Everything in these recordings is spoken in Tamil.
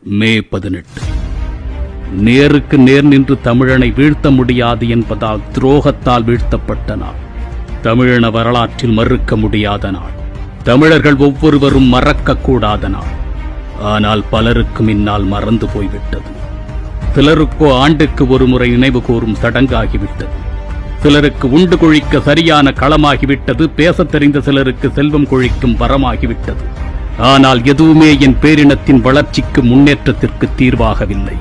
மே 18. நேருக்கு நேர் நின்று தமிழனை வீழ்த்த முடியாது என்பதால் துரோகத்தால் வீழ்த்தப்பட்ட நாள். தமிழின வரலாற்றில் மறுக்க முடியாத நாள். தமிழர்கள் ஒவ்வொருவரும் மறக்கக்கூடாத நாள். ஆனால் பலருக்கு முன்னால் மறந்து போய்விட்டது. சிலருக்கோ ஆண்டுக்கு ஒரு முறை நினைவு கூறும் சடங்காகிவிட்டது. சிலருக்கு உண்டு கொழிக்க சரியான களமாகிவிட்டது. பேசத் தெரிந்த சிலருக்கு செல்வம் கொழிக்கும் வரமாகிவிட்டது. ஆனால் எதுவுமே என் பேரினத்தின் வளர்ச்சிக்கு முன்னேற்றத்திற்கு தீர்வாகவில்லை.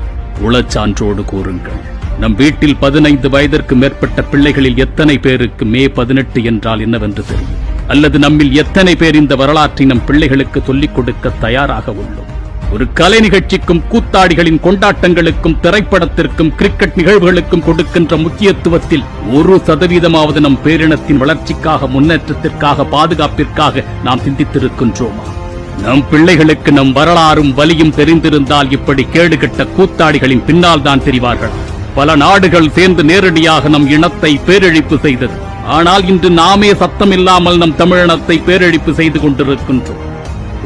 உளச்சான்றோடு கூறுங்கள், நம் வீட்டில் 15 வயதிற்கு மேற்பட்ட பிள்ளைகளில் எத்தனை பேருக்கு மே 18 என்றால் என்னவென்று தெரியும்? அல்லது நம்மில் எத்தனை பேர் இந்த வரலாற்றை நம் பிள்ளைகளுக்கு சொல்லிக் கொடுக்க தயாராக உள்ளோம்? ஒரு கலை நிகழ்ச்சிக்கும் கூத்தாடிகளின் கொண்டாட்டங்களுக்கும் திரைப்படத்திற்கும் கிரிக்கெட் நிகழ்வுகளுக்கும் கொடுக்கின்ற முக்கியத்துவத்தில் 1% நம் பேரினத்தின் வளர்ச்சிக்காக, முன்னேற்றத்திற்காக, பாதுகாப்பிற்காக நாம் சிந்தித்திருக்கின்றோமா? நம் பிள்ளைகளுக்கு நம் வரலாறும் வலியும் தெரிந்திருந்தால் இப்படி கேடுகட்ட கூத்தாடிகளின் பின்னால் தான் தெரிவார்கள். பல நாடுகள் சேர்ந்து நேரடியாக நம் இனத்தை பேரழிப்பு செய்தது. ஆனால் இன்று நாமே சத்தமில்லாமல் நம் தமிழினத்தை பேரழிப்பு செய்து கொண்டிருக்கின்றோம்.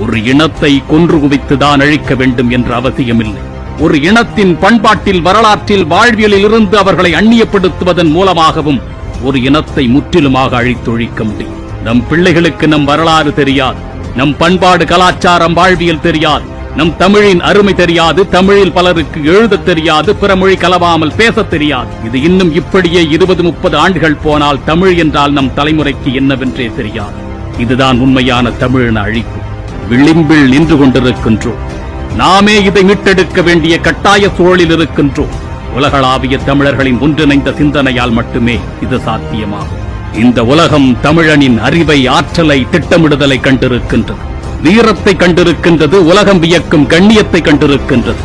ஒரு இனத்தை கொன்று குவித்துதான் அழிக்க வேண்டும் என்ற அவசியமில்லை. ஒரு இனத்தின் பண்பாட்டில், வரலாற்றில், வாழ்வியலில் இருந்து அவர்களை அந்நியப்படுத்துவதன் மூலமாகவும் ஒரு இனத்தை முற்றிலுமாக அழித்தொழிக்க முடியும். நம் பிள்ளைகளுக்கு நம் வரலாறு தெரியாது, நம் பண்பாடு, கலாச்சாரம், வாழ்வியல் தெரியாது, நம் தமிழின் அருமை தெரியாது, தமிழில் பலருக்கு எழுத தெரியாது, பிற மொழி கலவாமல் பேச தெரியாது. இது இன்னும் இப்படியே 20-30 ஆண்டுகள் போனால் தமிழ் என்றால் நம் தலைமுறைக்கு என்னவென்றே தெரியாது. இதுதான் உண்மையான தமிழின அழிப்பு. விளிம்பில் நின்று கொண்டிருக்கின்றோம். நாமே இதை மீட்டெடுக்க வேண்டிய கட்டாய சூழலில் இருக்கின்றோம். உலகளாவிய தமிழர்களின் ஒன்றிணைந்த சிந்தனையால் மட்டுமே இது சாத்தியமாகும். இந்த உலகம் தமிழனின் அறிவை, ஆற்றலை, திட்டமிடுதலை கண்டிருக்கின்றது. வீரத்தை கண்டிருக்கின்றது. உலகம் வியக்கும் கண்ணியத்தை கண்டிருக்கின்றது.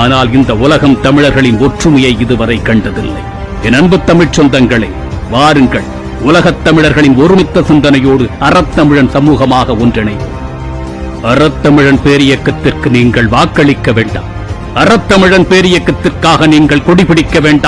ஆனால் இந்த உலகம் தமிழர்களின் ஒற்றுமையை இதுவரை கண்டதில்லை. என் அன்பு தமிழ்ச் சொந்தங்களே, வாருங்கள், உலகத் தமிழர்களின் ஒருமித்த சிந்தனையோடு அறத்தமிழன் சமூகமாக ஒன்றிணைவோம். அறத்தமிழன் பேரியக்கத்திற்கு நீங்கள் வாக்களிக்க வேண்டாம். அறத்தமிழன் பேரியக்கத்திற்காக நீங்கள் கொடிபிடிக்க வேண்டாம்.